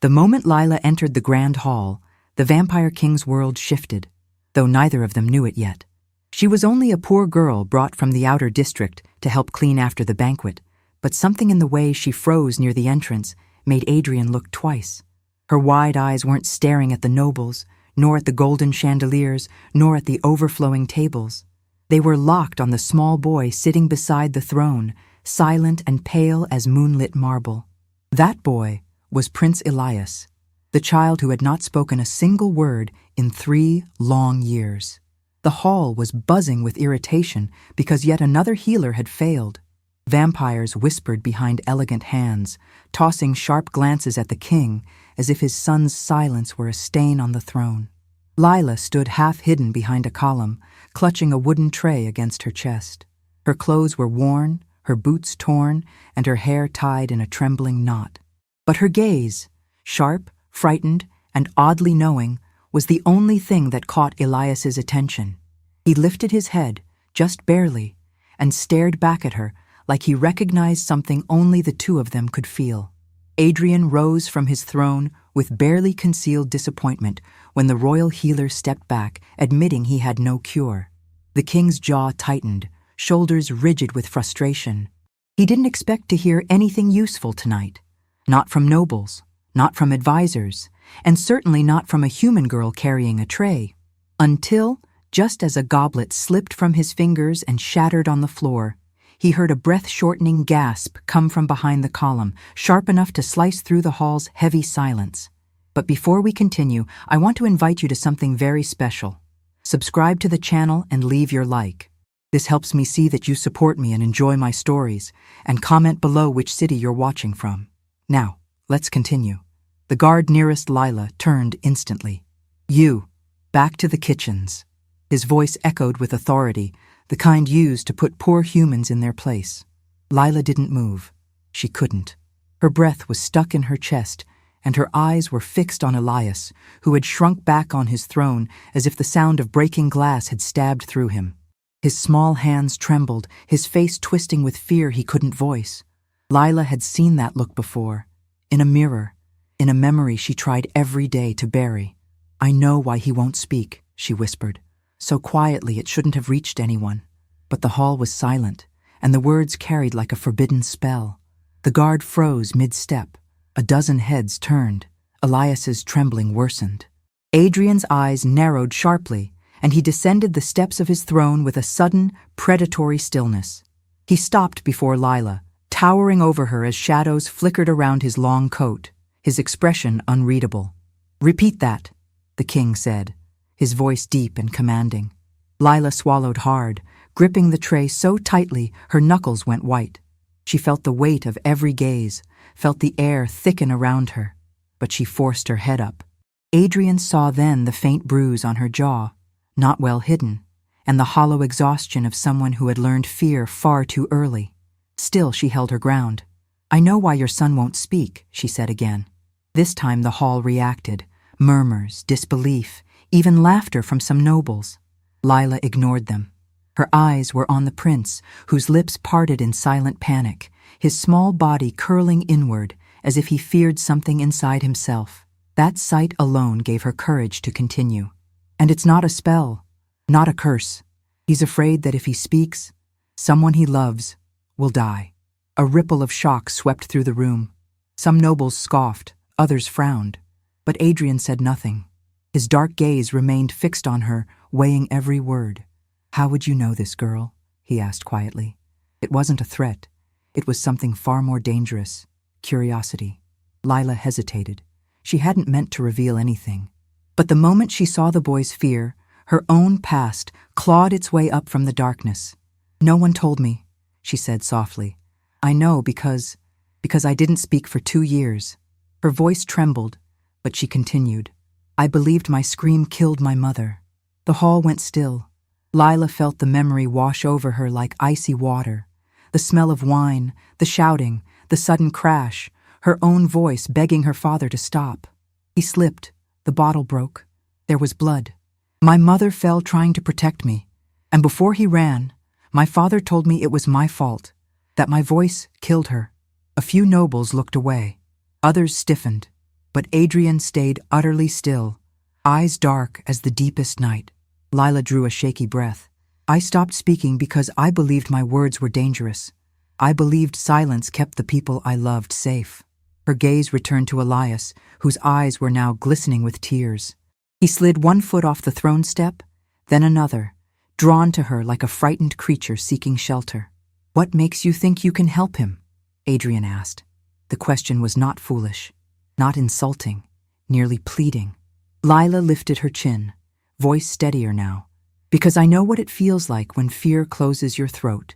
The moment Lila entered the grand hall, the Vampire King's world shifted, though neither of them knew it yet. She was only a poor girl brought from the outer district to help clean after the banquet, but something in the way she froze near the entrance made Adrian look twice. Her wide eyes weren't staring at the nobles, nor at the golden chandeliers, nor at the overflowing tables. They were locked on the small boy sitting beside the throne, silent and pale as moonlit marble. That boy was Prince Elias, the child who had not spoken a single word in 3 long years. The hall was buzzing with irritation because yet another healer had failed. Vampires whispered behind elegant hands, tossing sharp glances at the king as if his son's silence were a stain on the throne. Lila stood half-hidden behind a column, clutching a wooden tray against her chest. Her clothes were worn, her boots torn, and her hair tied in a trembling knot. But her gaze, sharp, frightened, and oddly knowing, was the only thing that caught Elias's attention. He lifted his head, just barely, and stared back at her like he recognized something only the two of them could feel. Adrian rose from his throne with barely concealed disappointment when the royal healer stepped back, admitting he had no cure. The king's jaw tightened, shoulders rigid with frustration. He didn't expect to hear anything useful tonight. Not from nobles, not from advisors, and certainly not from a human girl carrying a tray. Until, just as a goblet slipped from his fingers and shattered on the floor, he heard a breath-shortening gasp come from behind the column, sharp enough to slice through the hall's heavy silence. But before we continue, I want to invite you to something very special. Subscribe to the channel and leave your like. This helps me see that you support me and enjoy my stories, and comment below which city you're watching from. Now, let's continue. The guard nearest Lila turned instantly. "You, back to the kitchens." His voice echoed with authority, the kind used to put poor humans in their place. Lila didn't move. She couldn't. Her breath was stuck in her chest, and her eyes were fixed on Elias, who had shrunk back on his throne as if the sound of breaking glass had stabbed through him. His small hands trembled, his face twisting with fear he couldn't voice. Lila had seen that look before, in a mirror, in a memory she tried every day to bury. "I know why he won't speak," she whispered, so quietly it shouldn't have reached anyone. But the hall was silent, and the words carried like a forbidden spell. The guard froze mid-step. A dozen heads turned. Elias's trembling worsened. Adrian's eyes narrowed sharply, and he descended the steps of his throne with a sudden, predatory stillness. He stopped before Lila, towering over her as shadows flickered around his long coat, his expression unreadable. "Repeat that," the king said, his voice deep and commanding. Lila swallowed hard, gripping the tray so tightly her knuckles went white. She felt the weight of every gaze, felt the air thicken around her, but she forced her head up. Adrian saw then the faint bruise on her jaw, not well hidden, and the hollow exhaustion of someone who had learned fear far too early. Still she held her ground. "I know why your son won't speak," she said again. This time the hall reacted, murmurs, disbelief, even laughter from some nobles. Lila ignored them. Her eyes were on the prince, whose lips parted in silent panic, his small body curling inward as if he feared something inside himself. That sight alone gave her courage to continue. "And it's not a spell, not a curse. He's afraid that if he speaks, someone he loves will die." A ripple of shock swept through the room. Some nobles scoffed, others frowned, but Adrian said nothing. His dark gaze remained fixed on her, weighing every word. "How would you know this, girl?" he asked quietly. It wasn't a threat. It was something far more dangerous. Curiosity. Lila hesitated. She hadn't meant to reveal anything. But the moment she saw the boy's fear, her own past clawed its way up from the darkness. "No one told me," she said softly. "I know because I didn't speak for 2 years." Her voice trembled, but she continued. "I believed my scream killed my mother." The hall went still. Lila felt the memory wash over her like icy water. The smell of wine, the shouting, the sudden crash, her own voice begging her father to stop. He slipped. The bottle broke. There was blood. My mother fell trying to protect me. And before he ran, my father told me it was my fault, that my voice killed her. A few nobles looked away. Others stiffened. But Adrian stayed utterly still, eyes dark as the deepest night. Lila drew a shaky breath. I stopped speaking because I believed my words were dangerous. I believed silence kept the people I loved safe. Her gaze returned to Elias, whose eyes were now glistening with tears. He slid one foot off the throne step, then another, drawn to her like a frightened creature seeking shelter. What makes you think you can help him? Adrian asked. The question was not foolish, not insulting, nearly pleading. Lila lifted her chin, voice steadier now. Because I know what it feels like when fear closes your throat.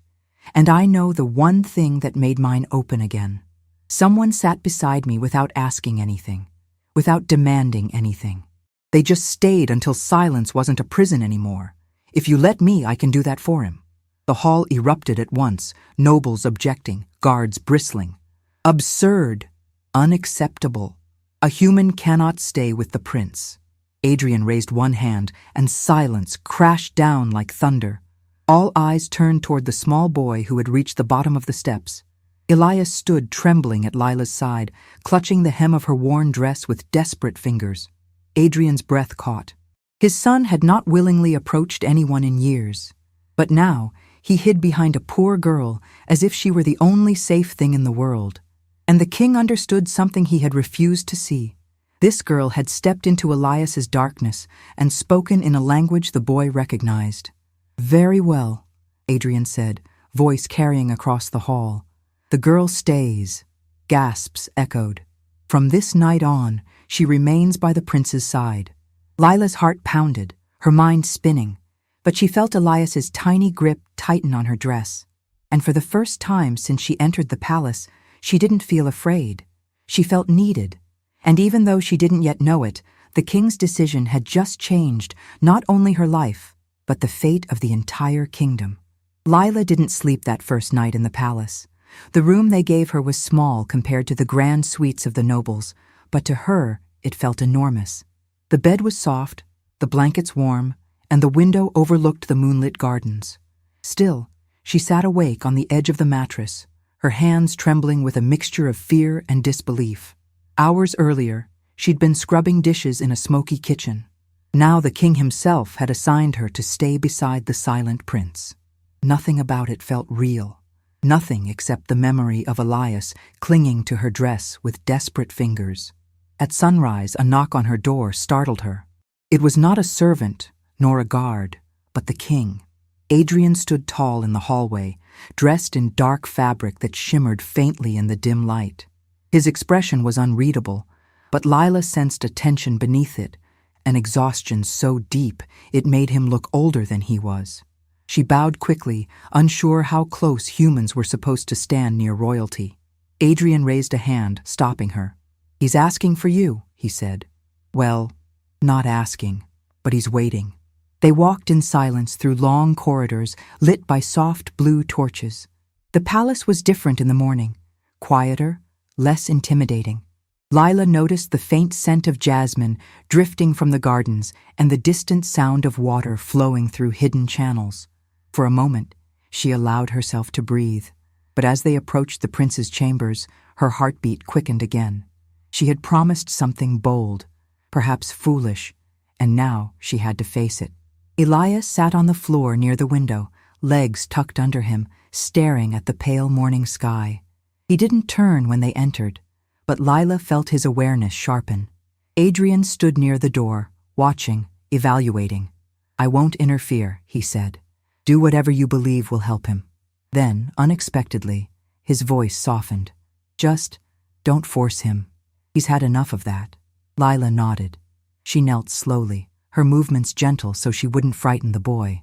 And I know the one thing that made mine open again. Someone sat beside me without asking anything, without demanding anything. They just stayed until silence wasn't a prison anymore. If you let me, I can do that for him. The hall erupted at once, nobles objecting, guards bristling. Absurd. Unacceptable. A human cannot stay with the prince. Adrian raised one hand, and silence crashed down like thunder. All eyes turned toward the small boy who had reached the bottom of the steps. Elias stood trembling at Lila's side, clutching the hem of her worn dress with desperate fingers. Adrian's breath caught. His son had not willingly approached anyone in years. But now, he hid behind a poor girl as if she were the only safe thing in the world. And the king understood something he had refused to see. This girl had stepped into Elias's darkness and spoken in a language the boy recognized. Very well, Adrian said, voice carrying across the hall. The girl stays. Gasps echoed. From this night on, she remains by the prince's side. Lila's heart pounded, her mind spinning, but she felt Elias's tiny grip tighten on her dress. And for the first time since she entered the palace, she didn't feel afraid. She felt needed. And even though she didn't yet know it, the king's decision had just changed not only her life, but the fate of the entire kingdom. Lila didn't sleep that first night in the palace. The room they gave her was small compared to the grand suites of the nobles, but to her it felt enormous. The bed was soft, the blankets warm, and the window overlooked the moonlit gardens. Still, she sat awake on the edge of the mattress, her hands trembling with a mixture of fear and disbelief. Hours earlier, she'd been scrubbing dishes in a smoky kitchen. Now the king himself had assigned her to stay beside the silent prince. Nothing about it felt real. Nothing except the memory of Elias clinging to her dress with desperate fingers. At sunrise, a knock on her door startled her. It was not a servant, nor a guard, but the king. Adrian stood tall in the hallway, dressed in dark fabric that shimmered faintly in the dim light. His expression was unreadable, but Lila sensed a tension beneath it, an exhaustion so deep it made him look older than he was. She bowed quickly, unsure how close humans were supposed to stand near royalty. Adrian raised a hand, stopping her. "He's asking for you," he said. "Well, not asking, but he's waiting." They walked in silence through long corridors lit by soft blue torches. The palace was different in the morning, quieter, less intimidating. Lila noticed the faint scent of jasmine drifting from the gardens and the distant sound of water flowing through hidden channels. For a moment, she allowed herself to breathe, but as they approached the prince's chambers, her heartbeat quickened again. She had promised something bold, perhaps foolish, and now she had to face it. Elias sat on the floor near the window, legs tucked under him, staring at the pale morning sky. He didn't turn when they entered, but Lila felt his awareness sharpen. Adrian stood near the door, watching, evaluating. "I won't interfere," he said. "Do whatever you believe will help him." Then, unexpectedly, his voice softened. "Just don't force him. He's had enough of that." Lila nodded. She knelt slowly, her movements gentle so she wouldn't frighten the boy.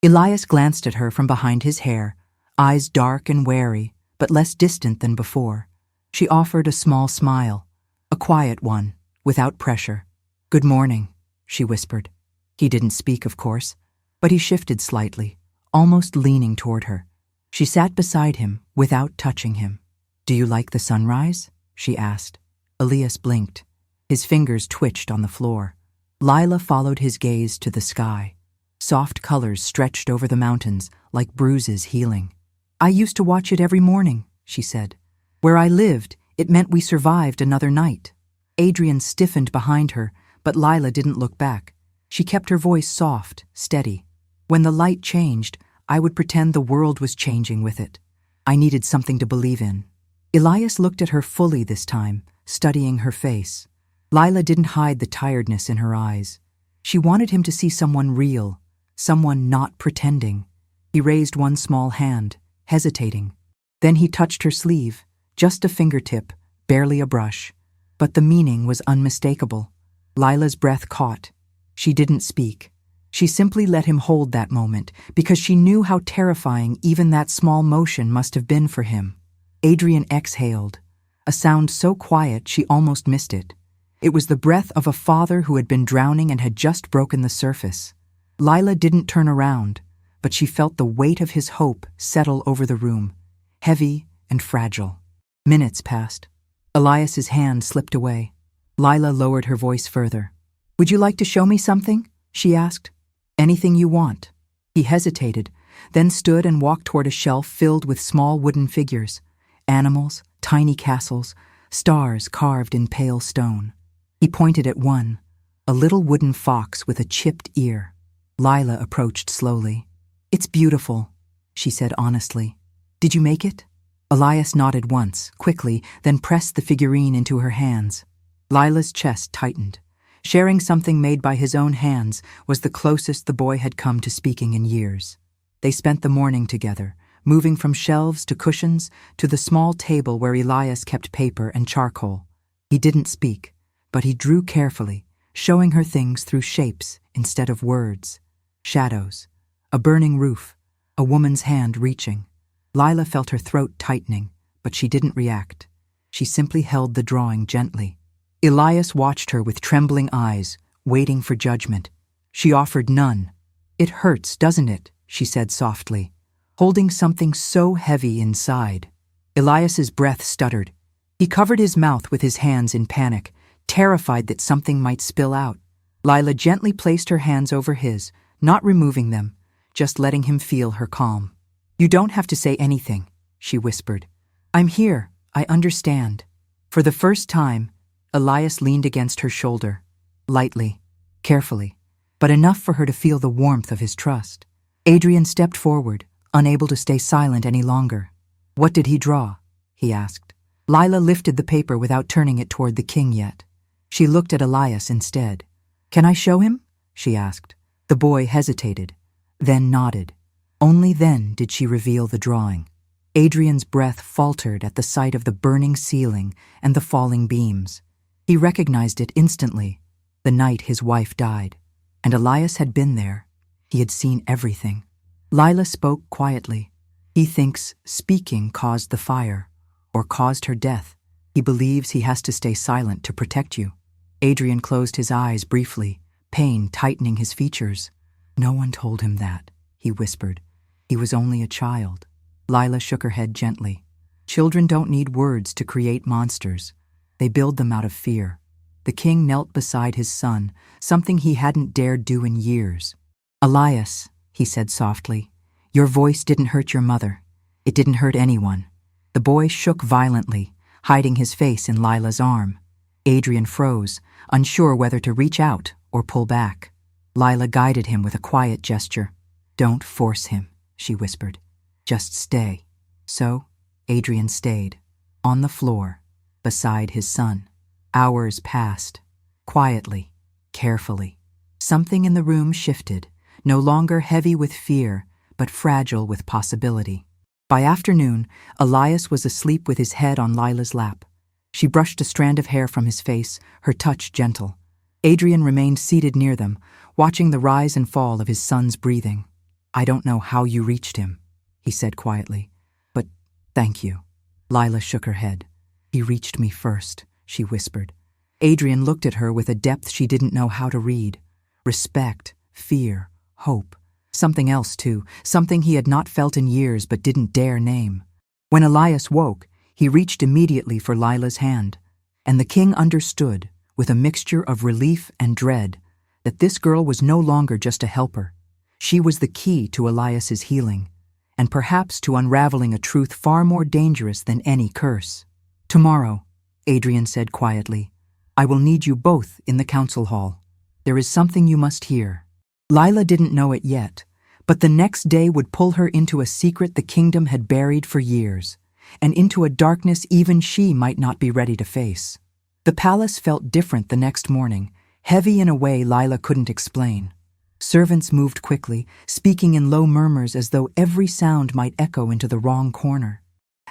Elias glanced at her from behind his hair, eyes dark and wary, but less distant than before. She offered a small smile, a quiet one, without pressure. "Good morning," she whispered. He didn't speak, of course, but he shifted slightly, almost leaning toward her. She sat beside him, without touching him. "Do you like the sunrise?" she asked. Elias blinked. His fingers twitched on the floor. Lila followed his gaze to the sky. Soft colors stretched over the mountains, like bruises healing. "I used to watch it every morning," she said. "Where I lived, it meant we survived another night." Adrian stiffened behind her, but Lila didn't look back. She kept her voice soft, steady. When the light changed, I would pretend the world was changing with it. I needed something to believe in. Elias looked at her fully this time, studying her face. Lila didn't hide the tiredness in her eyes. She wanted him to see someone real, someone not pretending. He raised one small hand, hesitating. Then he touched her sleeve, just a fingertip, barely a brush. But the meaning was unmistakable. Lila's breath caught. She didn't speak. She simply let him hold that moment, because she knew how terrifying even that small motion must have been for him. Adrian exhaled, a sound so quiet she almost missed it. It was the breath of a father who had been drowning and had just broken the surface. Lila didn't turn around, but she felt the weight of his hope settle over the room, heavy and fragile. Minutes passed. Elias's hand slipped away. Lila lowered her voice further. "Would you like to show me something?" she asked. "Anything you want." He hesitated, then stood and walked toward a shelf filled with small wooden figures, animals, tiny castles, stars carved in pale stone. He pointed at one, a little wooden fox with a chipped ear. Lila approached slowly. "It's beautiful," she said honestly. "Did you make it?" Elias nodded once, quickly, then pressed the figurine into her hands. Lila's chest tightened. Sharing something made by his own hands was the closest the boy had come to speaking in years. They spent the morning together, moving from shelves to cushions to the small table where Elias kept paper and charcoal. He didn't speak, but he drew carefully, showing her things through shapes instead of words. Shadows, a burning roof, a woman's hand reaching. Lila felt her throat tightening, but she didn't react. She simply held the drawing gently. Elias watched her with trembling eyes, waiting for judgment. She offered none. "It hurts, doesn't it?" she said softly, holding something so heavy inside. Elias's breath stuttered. He covered his mouth with his hands in panic, terrified that something might spill out. Lila gently placed her hands over his, not removing them, just letting him feel her calm. "You don't have to say anything," she whispered. "I'm here, I understand." For the first time, Elias leaned against her shoulder, lightly, carefully, but enough for her to feel the warmth of his trust. Adrian stepped forward, unable to stay silent any longer. "What did he draw?" he asked. Lila lifted the paper without turning it toward the king yet. She looked at Elias instead. "Can I show him?" she asked. The boy hesitated, then nodded. Only then did she reveal the drawing. Adrian's breath faltered at the sight of the burning ceiling and the falling beams. He recognized it instantly, the night his wife died. And Elias had been there. He had seen everything. Lila spoke quietly. "He thinks speaking caused the fire, or caused her death. He believes he has to stay silent to protect you." Adrian closed his eyes briefly, pain tightening his features. "No one told him that," he whispered. "He was only a child." Lila shook her head gently. "Children don't need words to create monsters. They build them out of fear." The king knelt beside his son, something he hadn't dared do in years. "Elias," he said softly, "your voice didn't hurt your mother. It didn't hurt anyone." The boy shook violently, hiding his face in Lila's arm. Adrian froze, unsure whether to reach out or pull back. Lila guided him with a quiet gesture. "Don't force him," she whispered. "Just stay." So, Adrian stayed, on the floor, beside his son. Hours passed, quietly, carefully. Something in the room shifted, no longer heavy with fear, but fragile with possibility. By afternoon, Elias was asleep with his head on Lila's lap. She brushed a strand of hair from his face, her touch gentle. Adrian remained seated near them, watching the rise and fall of his son's breathing. "I don't know how you reached him," he said quietly, "but thank you." Lila shook her head. "He reached me first," she whispered. Adrian looked at her with a depth she didn't know how to read. Respect, fear, hope. Something else, too, something he had not felt in years but didn't dare name. When Elias woke, he reached immediately for Lila's hand, and the king understood, with a mixture of relief and dread, that this girl was no longer just a helper. She was the key to Elias's healing, and perhaps to unraveling a truth far more dangerous than any curse. "Tomorrow," Adrian said quietly, I will need you both in the council hall. There is something you must hear." Lila didn't know it yet, but the next day would pull her into a secret the kingdom had buried for years, and into a darkness even she might not be ready to face. The palace felt different the next morning, heavy in a way Lila couldn't explain. Servants moved quickly, speaking in low murmurs as though every sound might echo into the wrong corner.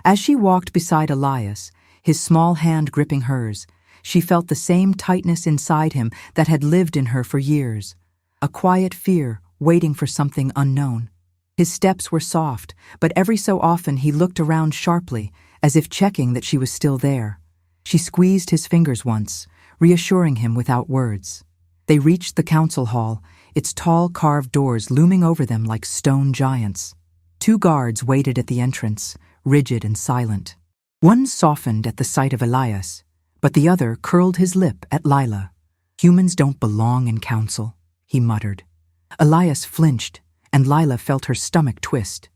As she walked beside Elias, his small hand gripping hers, she felt the same tightness inside him that had lived in her for years, a quiet fear waiting for something unknown. His steps were soft, but every so often he looked around sharply, as if checking that she was still there. She squeezed his fingers once, reassuring him without words. They reached the council hall, its tall carved doors looming over them like stone giants. 2 guards waited at the entrance, rigid and silent. One softened at the sight of Elias, but the other curled his lip at Lila. "Humans don't belong in council," he muttered. Elias flinched, and Lila felt her stomach twist.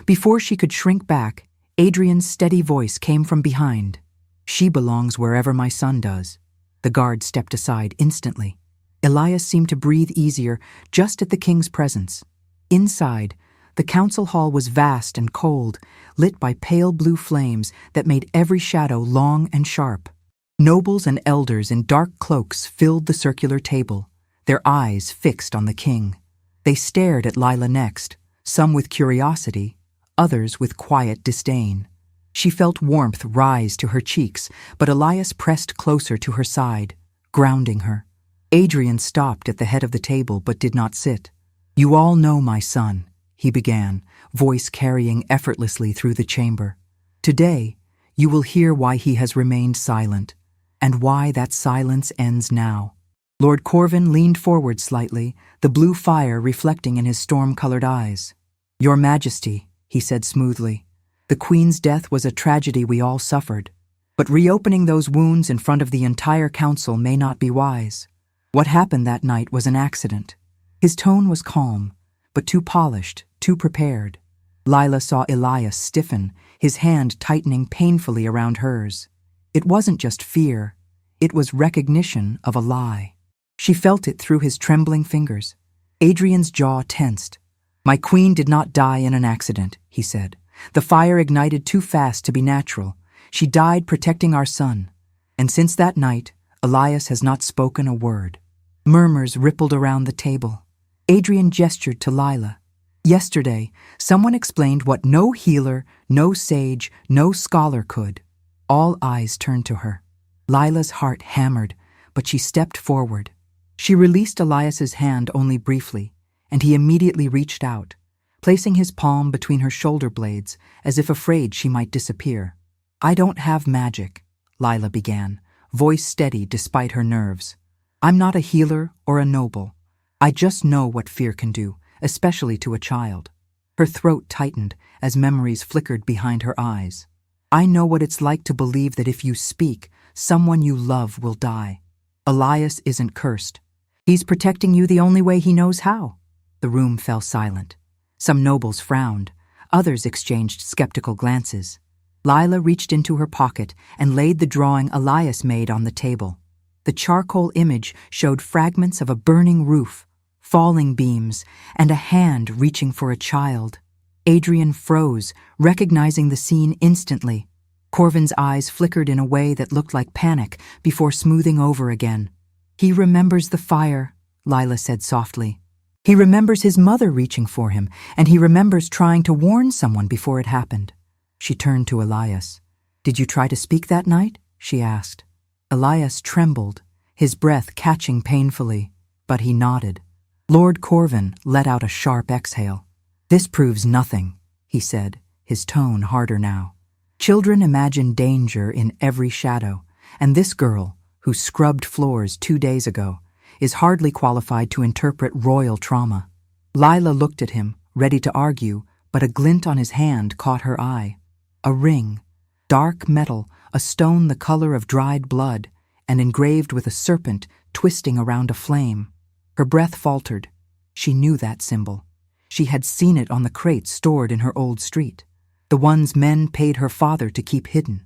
Before she could shrink back, Adrian's steady voice came from behind. "She belongs wherever my son does." The guard stepped aside instantly. Elias seemed to breathe easier just at the king's presence. Inside, the council hall was vast and cold, lit by pale blue flames that made every shadow long and sharp. Nobles and elders in dark cloaks filled the circular table, their eyes fixed on the king. They stared at Lila next, some with curiosity, others with quiet disdain. She felt warmth rise to her cheeks, but Elias pressed closer to her side, grounding her. Adrian stopped at the head of the table but did not sit. "You all know my son," he began, voice carrying effortlessly through the chamber. "Today, you will hear why he has remained silent, and why that silence ends now." Lord Corvin leaned forward slightly, the blue fire reflecting in his storm-colored eyes. "Your Majesty," he said smoothly, "the Queen's death was a tragedy we all suffered, but reopening those wounds in front of the entire council may not be wise. What happened that night was an accident." His tone was calm, but too polished, too prepared. Lila saw Elias stiffen, his hand tightening painfully around hers. It wasn't just fear, it was recognition of a lie. She felt it through his trembling fingers. Adrian's jaw tensed. "My queen did not die in an accident," he said. "The fire ignited too fast to be natural. She died protecting our son. And since that night, Elias has not spoken a word." Murmurs rippled around the table. Adrian gestured to Lila. "Yesterday, someone explained what no healer, no sage, no scholar could." All eyes turned to her. Lila's heart hammered, but she stepped forward. She released Elias's hand only briefly, and he immediately reached out, placing his palm between her shoulder blades as if afraid she might disappear. "I don't have magic," Lila began, voice steady despite her nerves. "I'm not a healer or a noble. I just know what fear can do, especially to a child." Her throat tightened as memories flickered behind her eyes. "I know what it's like to believe that if you speak, someone you love will die. Elias isn't cursed. He's protecting you the only way he knows how." The room fell silent. Some nobles frowned, others exchanged skeptical glances. Lila reached into her pocket and laid the drawing Elias made on the table. The charcoal image showed fragments of a burning roof, falling beams, and a hand reaching for a child. Adrian froze, recognizing the scene instantly. Corvin's eyes flickered in a way that looked like panic before smoothing over again. "He remembers the fire," Lila said softly. "He remembers his mother reaching for him, and he remembers trying to warn someone before it happened." She turned to Elias. "Did you try to speak that night?" she asked. Elias trembled, his breath catching painfully, but he nodded. Lord Corvin let out a sharp exhale. "This proves nothing," he said, his tone harder now. "Children imagine danger in every shadow, and this girl, who scrubbed floors 2 days ago, is hardly qualified to interpret royal trauma." Lila looked at him, ready to argue, but a glint on his hand caught her eye. A ring, dark metal, a stone the color of dried blood, and engraved with a serpent twisting around a flame. Her breath faltered. She knew that symbol. She had seen it on the crates stored in her old street, the ones men paid her father to keep hidden.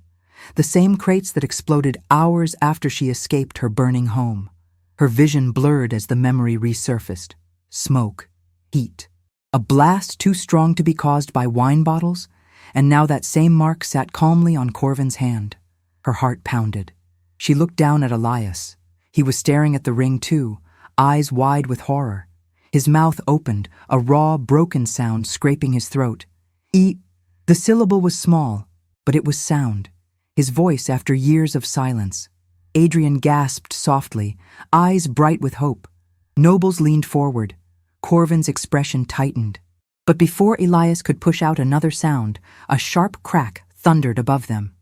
the same crates that exploded hours after she escaped her burning home. Her vision blurred as the memory resurfaced. Smoke, heat, a blast too strong to be caused by wine bottles, and now that same mark sat calmly on Corvin's hand. Her heart pounded. She looked down at Elias. He was staring at the ring too, eyes wide with horror. His mouth opened, a raw, broken sound scraping his throat. The syllable was small, but it was sound. His voice after years of silence. Adrian gasped softly, eyes bright with hope. Nobles leaned forward. Corvin's expression tightened. But before Elias could push out another sound, a sharp crack thundered above them.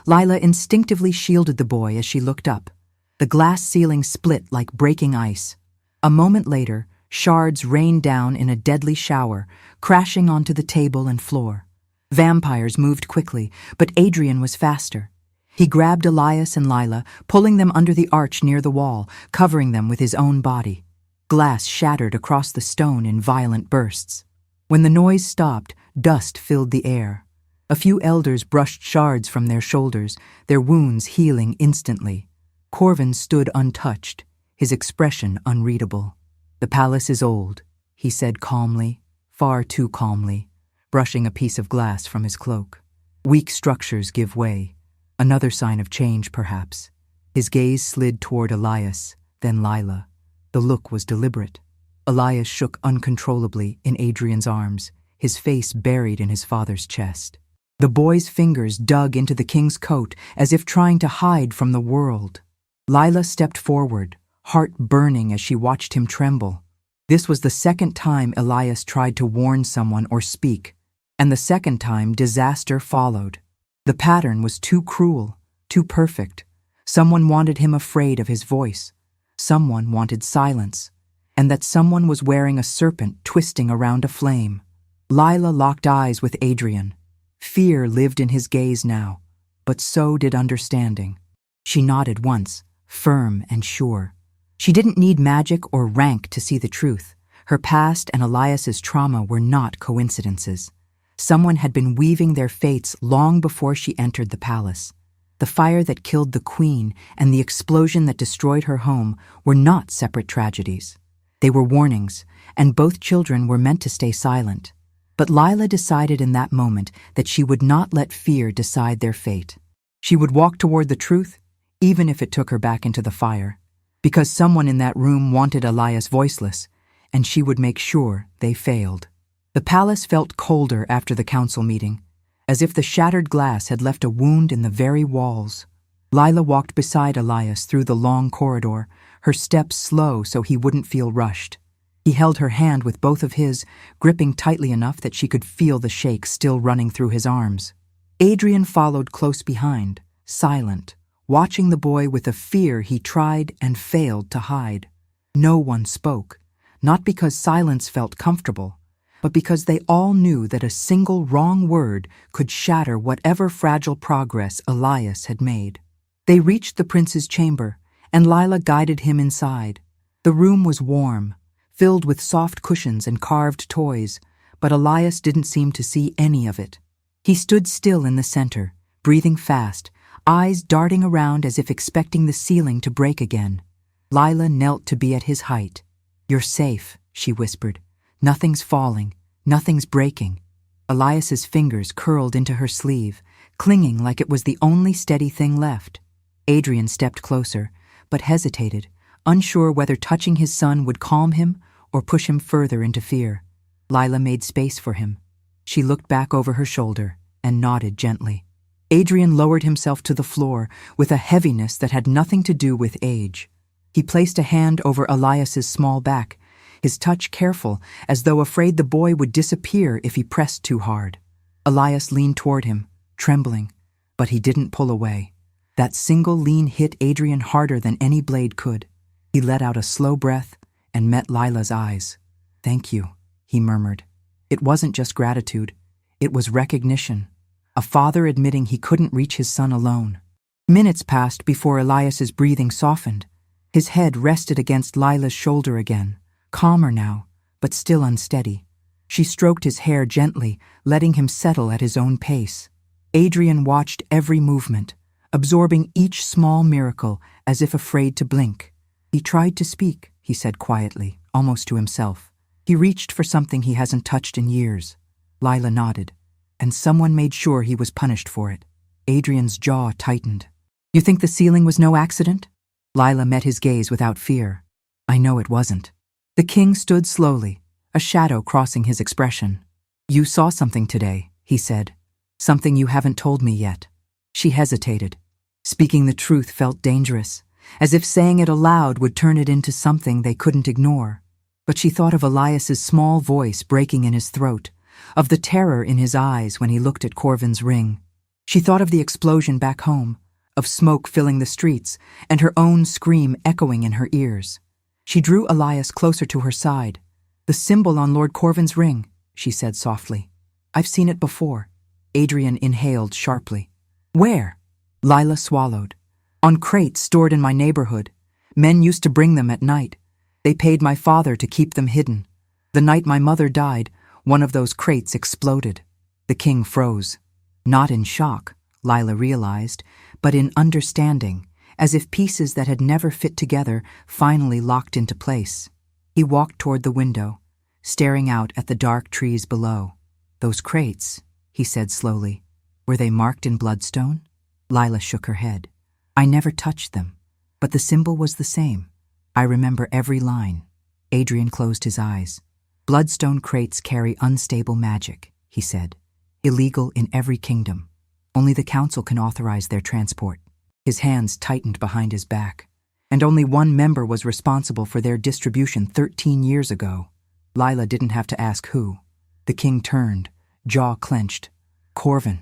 Lila instinctively shielded the boy as she looked up. The glass ceiling split like breaking ice. A moment later, shards rained down in a deadly shower, crashing onto the table and floor. Vampires moved quickly, but Adrian was faster. He grabbed Elias and Lila, pulling them under the arch near the wall, covering them with his own body. Glass shattered across the stone in violent bursts. When the noise stopped, dust filled the air. A few elders brushed shards from their shoulders, their wounds healing instantly. Corvin stood untouched, his expression unreadable. "The palace is old," he said calmly, far too calmly, brushing a piece of glass from his cloak. "Weak structures give way. Another sign of change, perhaps." His gaze slid toward Elias, then Lila. The look was deliberate. Elias shook uncontrollably in Adrian's arms, his face buried in his father's chest. The boy's fingers dug into the king's coat as if trying to hide from the world. Lila stepped forward, heart burning as she watched him tremble. This was the second time Elias tried to warn someone or speak, and the second time disaster followed. The pattern was too cruel, too perfect. Someone wanted him afraid of his voice. Someone wanted silence. And that someone was wearing a serpent twisting around a flame. Lila locked eyes with Adrian. Fear lived in his gaze now, but so did understanding. She nodded once, firm and sure. She didn't need magic or rank to see the truth. Her past and Elias's trauma were not coincidences. Someone had been weaving their fates long before she entered the palace. The fire that killed the queen and the explosion that destroyed her home were not separate tragedies. They were warnings, and both children were meant to stay silent. But Lila decided in that moment that she would not let fear decide their fate. She would walk toward the truth, even if it took her back into the fire, because someone in that room wanted Elias voiceless, and she would make sure they failed. The palace felt colder after the council meeting, as if the shattered glass had left a wound in the very walls. Lila walked beside Elias through the long corridor, her steps slow so he wouldn't feel rushed. He held her hand with both of his, gripping tightly enough that she could feel the shake still running through his arms. Adrian followed close behind, silent, watching the boy with a fear he tried and failed to hide. No one spoke, not because silence felt comfortable, but because they all knew that a single wrong word could shatter whatever fragile progress Elias had made. They reached the prince's chamber, and Lila guided him inside. The room was warm, filled with soft cushions and carved toys, but Elias didn't seem to see any of it. He stood still in the center, breathing fast, eyes darting around as if expecting the ceiling to break again. Lila knelt to be at his height. "You're safe," she whispered. "Nothing's falling, nothing's breaking." Elias's fingers curled into her sleeve, clinging like it was the only steady thing left. Adrian stepped closer, but hesitated, unsure whether touching his son would calm him or push him further into fear. Lila made space for him. She looked back over her shoulder and nodded gently. Adrian lowered himself to the floor with a heaviness that had nothing to do with age. He placed a hand over Elias's small back, his touch careful, as though afraid the boy would disappear if he pressed too hard. Elias leaned toward him, trembling, but he didn't pull away. That single lean hit Adrian harder than any blade could. He let out a slow breath and met Lila's eyes. "Thank you," he murmured. It wasn't just gratitude, it was recognition. A father admitting he couldn't reach his son alone. Minutes passed before Elias's breathing softened. His head rested against Lila's shoulder again, calmer now, but still unsteady. She stroked his hair gently, letting him settle at his own pace. Adrian watched every movement, absorbing each small miracle as if afraid to blink. "He tried to speak," he said quietly, almost to himself. "He reached for something he hasn't touched in years." Lila nodded. "And someone made sure he was punished for it." Adrian's jaw tightened. "You think the ceiling was no accident?" Lila met his gaze without fear. "I know it wasn't." The king stood slowly, a shadow crossing his expression. "You saw something today," he said. "Something you haven't told me yet." She hesitated. Speaking the truth felt dangerous, as if saying it aloud would turn it into something they couldn't ignore. But she thought of Elias's small voice breaking in his throat, of the terror in his eyes when he looked at Corvin's ring. She thought of the explosion back home, of smoke filling the streets, and her own scream echoing in her ears. She drew Elias closer to her side. "The symbol on Lord Corvin's ring," she said softly. "I've seen it before." Adrian inhaled sharply. "Where?" Lila swallowed. "On crates stored in my neighborhood. Men used to bring them at night. They paid my father to keep them hidden. The night my mother died, one of those crates exploded." The king froze. Not in shock, Lila realized, but in understanding, as if pieces that had never fit together finally locked into place. He walked toward the window, staring out at the dark trees below. "Those crates," he said slowly, "were they marked in bloodstone?" Lila shook her head. "I never touched them, but the symbol was the same. I remember every line." Adrian closed his eyes. "Bloodstone crates carry unstable magic," he said. "Illegal in every kingdom. Only the council can authorize their transport." His hands tightened behind his back. "And only one member was responsible for their distribution 13 years ago." Lila didn't have to ask who. The king turned, jaw clenched. "Corvin."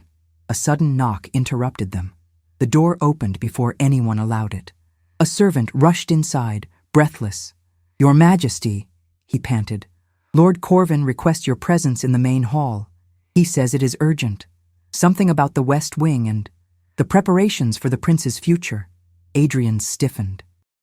A sudden knock interrupted them. The door opened before anyone allowed it. A servant rushed inside, breathless. "Your Majesty," he panted. "Lord Corvin requests your presence in the main hall. He says it is urgent. Something about the West Wing and the preparations for the prince's future." Adrian stiffened.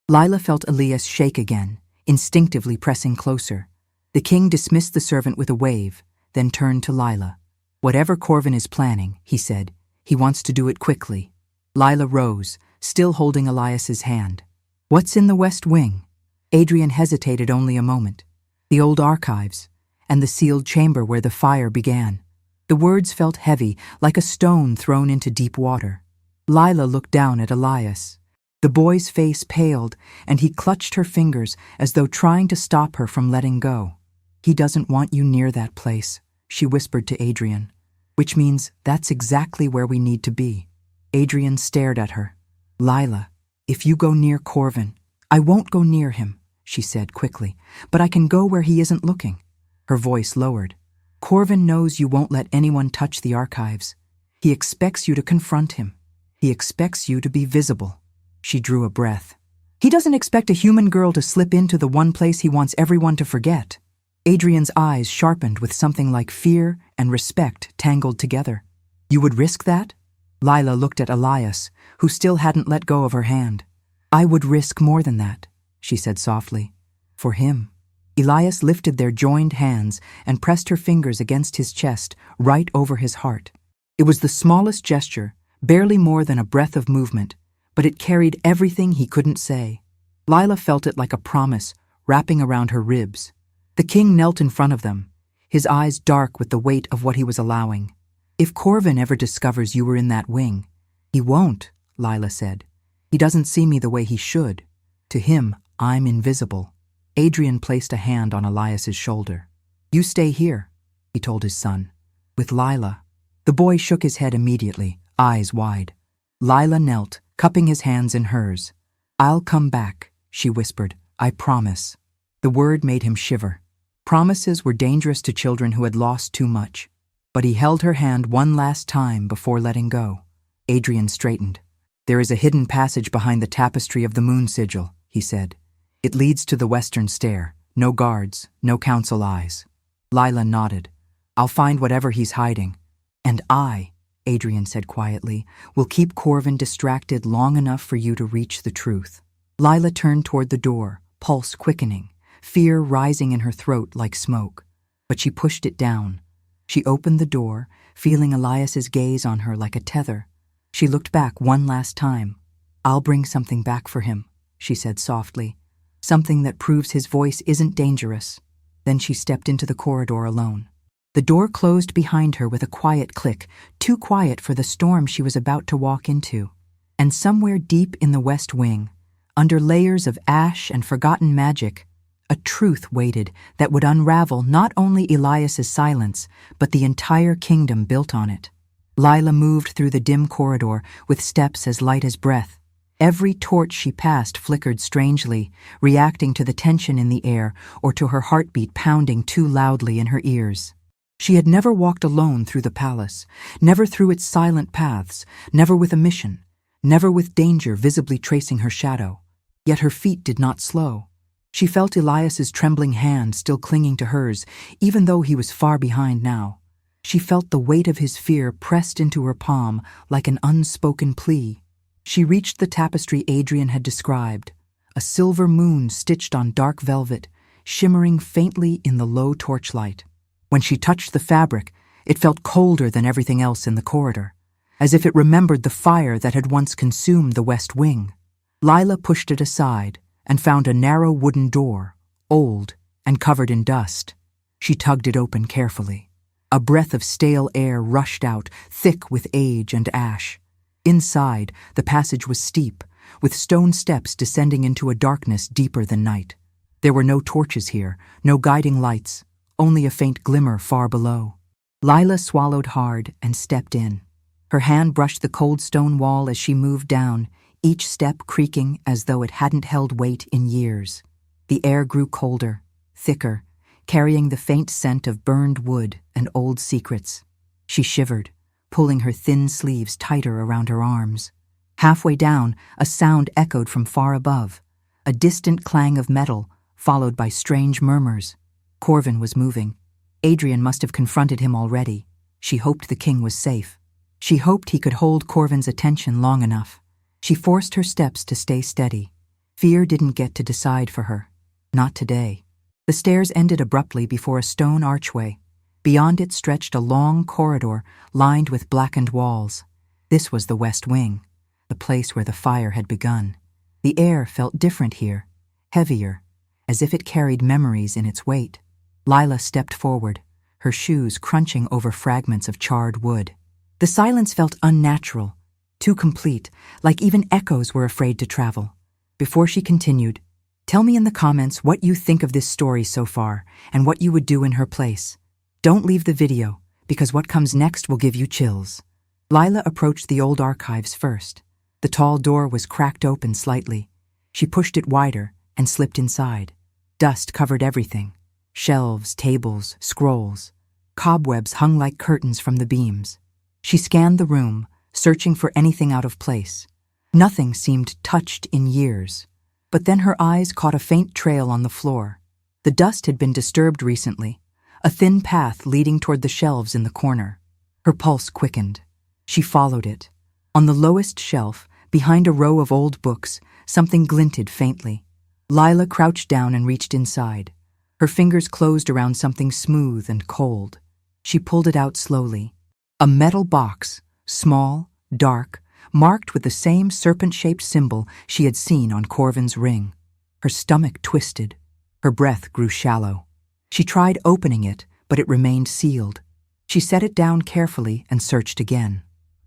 Lila felt Elias shake again, instinctively pressing closer. The king dismissed the servant with a wave, then turned to Lila. "Whatever Corvin is planning," he said, "he wants to do it quickly." Lila rose, still holding Elias's hand. "What's in the West Wing?" Adrian hesitated only a moment. "The old archives, and the sealed chamber where the fire began." The words felt heavy, like a stone thrown into deep water. Lila looked down at Elias. The boy's face paled, and he clutched her fingers as though trying to stop her from letting go. "He doesn't want you near that place," she whispered to Adrian. "Which means that's exactly where we need to be." Adrian stared at her. "Lila, if you go near Corvin—" "I won't go near him," she said quickly, "but I can go where he isn't looking." Her voice lowered. "Corvin knows you won't let anyone touch the archives. He expects you to confront him. He expects you to be visible." She drew a breath. "He doesn't expect a human girl to slip into the one place he wants everyone to forget." Adrian's eyes sharpened with something like fear and respect tangled together. "You would risk that?" Lila looked at Elias, who still hadn't let go of her hand. "I would risk more than that," she said softly. "For him." Elias lifted their joined hands and pressed her fingers against his chest, right over his heart. It was the smallest gesture, barely more than a breath of movement, but it carried everything he couldn't say. Lila felt it like a promise, wrapping around her ribs. The king knelt in front of them, his eyes dark with the weight of what he was allowing. "If Corvin ever discovers you were in that wing—" "He won't," Lila said. "He doesn't see me the way he should. To him, I'm invisible." Adrian placed a hand on Elias's shoulder. "You stay here," he told his son. "With Lila." The boy shook his head immediately, eyes wide. Lila knelt, cupping his hands in hers. "I'll come back," she whispered. "I promise." The word made him shiver. Promises were dangerous to children who had lost too much. But he held her hand one last time before letting go. Adrian straightened. "There is a hidden passage behind the tapestry of the moon sigil," he said. "It leads to the western stair. No guards, no council eyes." Lila nodded. "I'll find whatever he's hiding. And I," Adrian said quietly, "will keep Corvin distracted long enough for you to reach the truth." Lila turned toward the door, pulse quickening, fear rising in her throat like smoke. But she pushed it down. She opened the door, feeling Elias's gaze on her like a tether. She looked back one last time. "I'll bring something back for him," she said softly. "Something that proves his voice isn't dangerous." Then she stepped into the corridor alone. The door closed behind her with a quiet click, too quiet for the storm she was about to walk into. And somewhere deep in the West Wing, under layers of ash and forgotten magic, a truth waited that would unravel not only Elias's silence, but the entire kingdom built on it. Lila moved through the dim corridor with steps as light as breath. Every torch she passed flickered strangely, reacting to the tension in the air or to her heartbeat pounding too loudly in her ears. She had never walked alone through the palace, never through its silent paths, never with a mission, never with danger visibly tracing her shadow. Yet her feet did not slow. She felt Elias's trembling hand still clinging to hers, even though he was far behind now. She felt the weight of his fear pressed into her palm like an unspoken plea. She reached the tapestry Adrian had described, a silver moon stitched on dark velvet, shimmering faintly in the low torchlight. When she touched the fabric, it felt colder than everything else in the corridor, as if it remembered the fire that had once consumed the West Wing. Lila pushed it aside and found a narrow wooden door, old and covered in dust. She tugged it open carefully. A breath of stale air rushed out, thick with age and ash. Inside, the passage was steep, with stone steps descending into a darkness deeper than night. There were no torches here, no guiding lights, only a faint glimmer far below. Lila swallowed hard and stepped in. Her hand brushed the cold stone wall as she moved down, each step creaking as though it hadn't held weight in years. The air grew colder, thicker, carrying the faint scent of burned wood and old secrets. She shivered, pulling her thin sleeves tighter around her arms. Halfway down, a sound echoed from far above, a distant clang of metal, followed by strange murmurs. Corvin was moving. Adrian must have confronted him already. She hoped the king was safe. She hoped he could hold Corvin's attention long enough. She forced her steps to stay steady. Fear didn't get to decide for her. Not today. The stairs ended abruptly before a stone archway. Beyond it stretched a long corridor lined with blackened walls. This was the West Wing, the place where the fire had begun. The air felt different here, heavier, as if it carried memories in its weight. Lila stepped forward, her shoes crunching over fragments of charred wood. The silence felt unnatural, too complete, like even echoes were afraid to travel. Before she continued, "Tell me in the comments what you think of this story so far and what you would do in her place. Don't leave the video, because what comes next will give you chills." Lila approached the old archives first. The tall door was cracked open slightly. She pushed it wider and slipped inside. Dust covered everything. Shelves, tables, scrolls. Cobwebs hung like curtains from the beams. She scanned the room, searching for anything out of place. Nothing seemed touched in years. But then her eyes caught a faint trail on the floor. The dust had been disturbed recently, a thin path leading toward the shelves in the corner. Her pulse quickened. She followed it. On the lowest shelf, behind a row of old books, something glinted faintly. Lila crouched down and reached inside. Her fingers closed around something smooth and cold. She pulled it out slowly. A metal box, small, dark, marked with the same serpent-shaped symbol she had seen on Corvin's ring. Her stomach twisted. Her breath grew shallow. She tried opening it, but it remained sealed. She set it down carefully and searched again.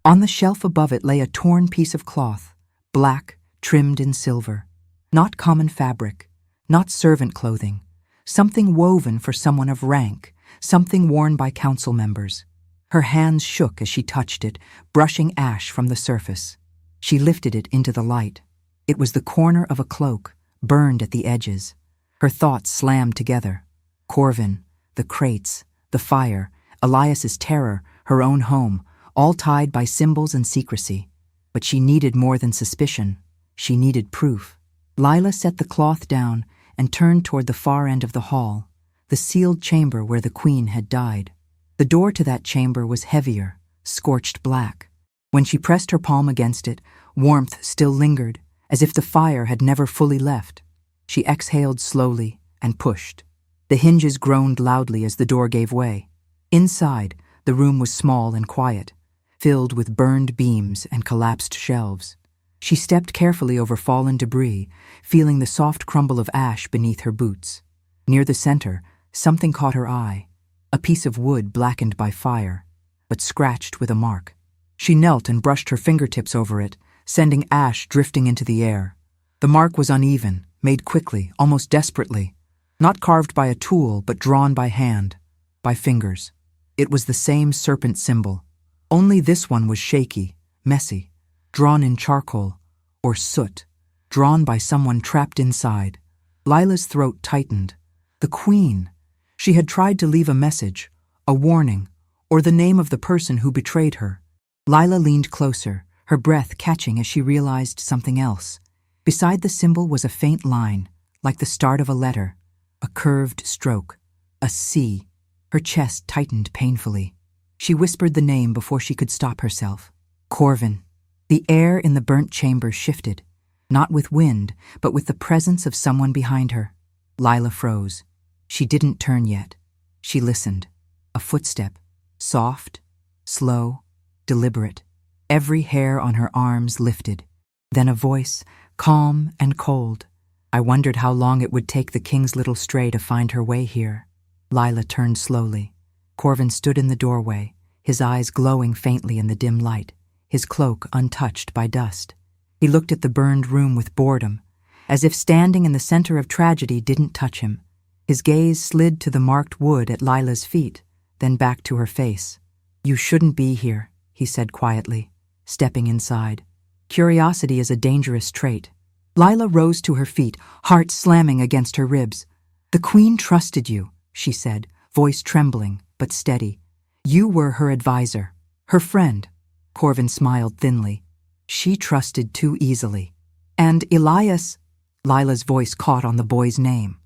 On the shelf above it lay a torn piece of cloth, black, trimmed in silver. Not common fabric, not servant clothing. Something woven for someone of rank, something worn by council members. Her hands shook as she touched it, brushing ash from the surface. She lifted it into the light. It was the corner of a cloak, burned at the edges. Her thoughts slammed together. Corvin, the crates, the fire, Elias's terror, her own home, all tied by symbols and secrecy. But she needed more than suspicion. She needed proof. Lila set the cloth down and turned toward the far end of the hall, the sealed chamber where the queen had died. The door to that chamber was heavier, scorched black. When she pressed her palm against it, warmth still lingered, as if the fire had never fully left. She exhaled slowly and pushed. The hinges groaned loudly as the door gave way. Inside, the room was small and quiet. filled with burned beams and collapsed shelves. She stepped carefully over fallen debris, feeling the soft crumble of ash beneath her boots. Near the center, something caught her eye, a piece of wood blackened by fire, but scratched with a mark. She knelt and brushed her fingertips over it, sending ash drifting into the air. The mark was uneven, made quickly, almost desperately, not carved by a tool but drawn by hand, by fingers. It was the same serpent symbol, only this one was shaky, messy, drawn in charcoal, or soot, drawn by someone trapped inside. Lila's throat tightened. The Queen! She had tried to leave a message, a warning, or the name of the person who betrayed her. Lila leaned closer, her breath catching as she realized something else. Beside the symbol was a faint line, like the start of a letter, a curved stroke, a C. Her chest tightened painfully. She whispered the name before she could stop herself. Corvin. The air in the burnt chamber shifted, not with wind, but with the presence of someone behind her. Lila froze. She didn't turn yet. She listened. A footstep, soft, slow, deliberate. Every hair on her arms lifted. Then a voice, calm and cold. I wondered how long it would take the king's little stray to find her way here. Lila turned slowly. Corvin stood in the doorway, his eyes glowing faintly in the dim light, his cloak untouched by dust. He looked at the burned room with boredom, as if standing in the center of tragedy didn't touch him. His gaze slid to the marked wood at Lila's feet, then back to her face. You shouldn't be here, he said quietly, stepping inside. Curiosity is a dangerous trait. Lila rose to her feet, heart slamming against her ribs. The Queen trusted you, she said, voice trembling, but steady. You were her advisor, her friend. Corvin smiled thinly. She trusted too easily. And Elias, Lila's voice caught on the boy's name.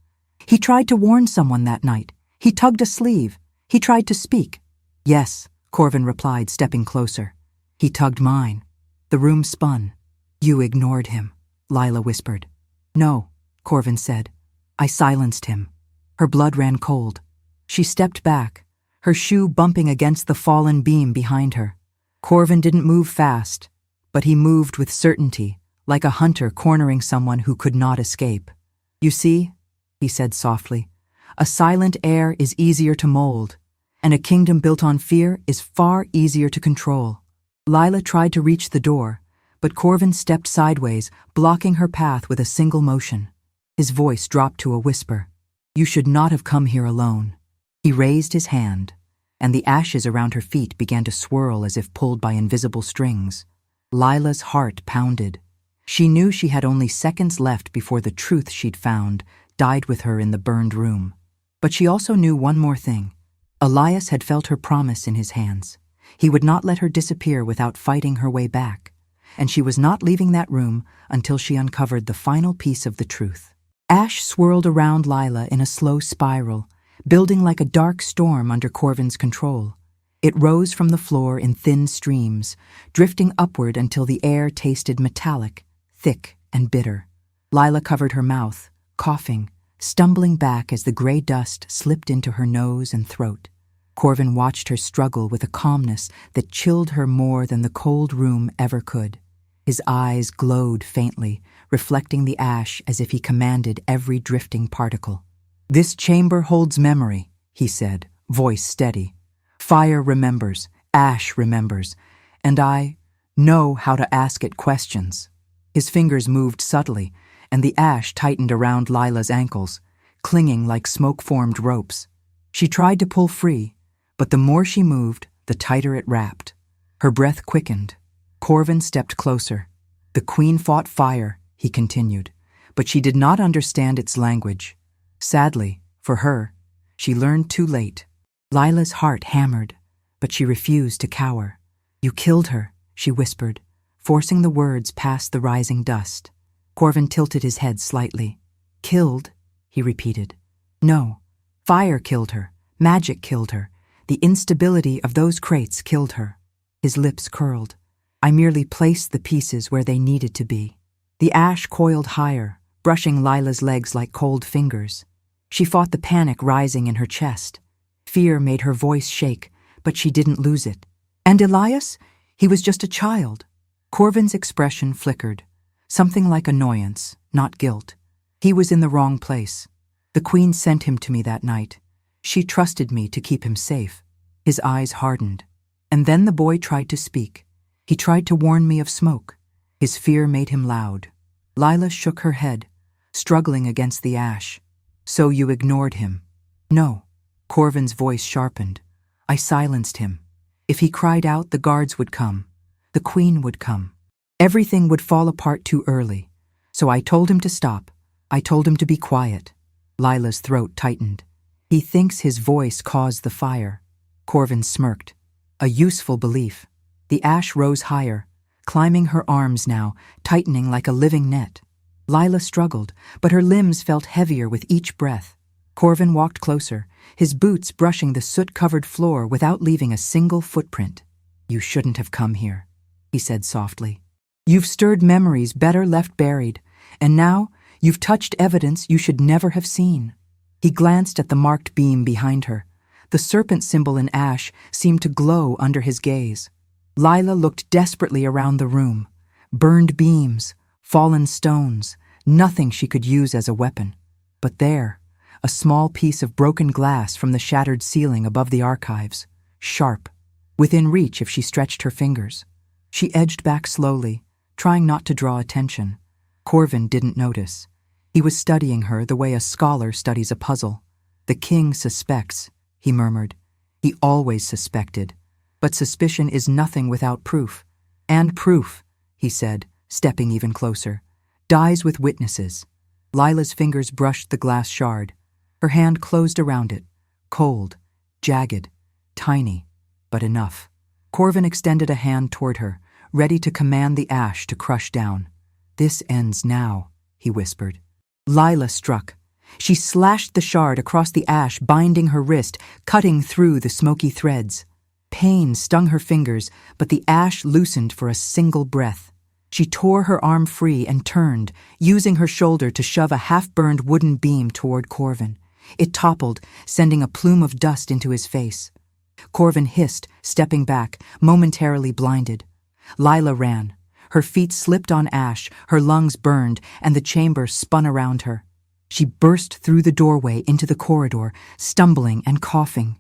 He tried to warn someone that night. He tugged a sleeve. He tried to speak. Yes, Corvin replied, stepping closer. He tugged mine. The room spun. You ignored him, Lila whispered. No, Corvin said. I silenced him. Her blood ran cold. She stepped back, her shoe bumping against the fallen beam behind her. Corvin didn't move fast, but he moved with certainty, like a hunter cornering someone who could not escape. You see, he said softly, a silent heir is easier to mold, and a kingdom built on fear is far easier to control. Lila tried to reach the door, but Corvin stepped sideways, blocking her path with a single motion. His voice dropped to a whisper. You should not have come here alone. He raised his hand, and the ashes around her feet began to swirl as if pulled by invisible strings. Lila's heart pounded. She knew she had only seconds left before the truth she'd found died with her in the burned room. But she also knew one more thing. Elias had felt her promise in his hands. He would not let her disappear without fighting her way back, and she was not leaving that room until she uncovered the final piece of the truth. Ash swirled around Lila in a slow spiral, building like a dark storm under Corvin's control. It rose from the floor in thin streams, drifting upward until the air tasted metallic, thick and bitter. Lila covered her mouth, coughing, stumbling back as the gray dust slipped into her nose and throat. Corvin watched her struggle with a calmness that chilled her more than the cold room ever could. His eyes glowed faintly, reflecting the ash as if he commanded every drifting particle. This chamber holds memory, he said, voice steady. Fire remembers, ash remembers, and I know how to ask it questions. His fingers moved subtly, and the ash tightened around Lila's ankles, clinging like smoke-formed ropes. She tried to pull free, but the more she moved, the tighter it wrapped. Her breath quickened. Corvin stepped closer. The Queen fought fire, he continued, but she did not understand its language. Sadly, for her, she learned too late. Lila's heart hammered, but she refused to cower. You killed her, she whispered, forcing the words past the rising dust. Corvin tilted his head slightly. Killed, he repeated. No, fire killed her, magic killed her, the instability of those crates killed her. His lips curled. I merely placed the pieces where they needed to be. The ash coiled higher, brushing Lila's legs like cold fingers. She fought the panic rising in her chest. Fear made her voice shake, but she didn't lose it. And Elias? He was just a child. Corvin's expression flickered, something like annoyance, not guilt. He was in the wrong place. The Queen sent him to me that night. She trusted me to keep him safe. His eyes hardened. And then the boy tried to speak. He tried to warn me of smoke. His fear made him loud. Lila shook her head, struggling against the ash. So you ignored him? No. Corvin's voice sharpened. I silenced him. If he cried out, the guards would come. The Queen would come. Everything would fall apart too early. So I told him to stop. I told him to be quiet. Lila's throat tightened. He thinks his voice caused the fire. Corvin smirked. A useful belief. The ash rose higher, climbing her arms now, tightening like a living net. Lila struggled, but her limbs felt heavier with each breath. Corvin walked closer, his boots brushing the soot-covered floor without leaving a single footprint. You shouldn't have come here, he said softly. You've stirred memories better left buried, and now you've touched evidence you should never have seen. He glanced at the marked beam behind her. The serpent symbol in ash seemed to glow under his gaze. Lila looked desperately around the room. Burned beams, fallen stones, nothing she could use as a weapon. But there, a small piece of broken glass from the shattered ceiling above the archives, sharp, within reach if she stretched her fingers. She edged back slowly, trying not to draw attention. Corvin didn't notice. He was studying her the way a scholar studies a puzzle. The king suspects, he murmured. He always suspected. But suspicion is nothing without proof. And proof, he said, stepping even closer, dies with witnesses. Lila's fingers brushed the glass shard. Her hand closed around it, cold, jagged, tiny, but enough. Corvin extended a hand toward her, ready to command the ash to crush down. This ends now, he whispered. Lila struck. She slashed the shard across the ash, binding her wrist, cutting through the smoky threads. Pain stung her fingers, but the ash loosened for a single breath. She tore her arm free and turned, using her shoulder to shove a half-burned wooden beam toward Corvin. It toppled, sending a plume of dust into his face. Corvin hissed, stepping back, momentarily blinded. Lila ran. Her feet slipped on ash, her lungs burned, and the chamber spun around her. She burst through the doorway into the corridor, stumbling and coughing.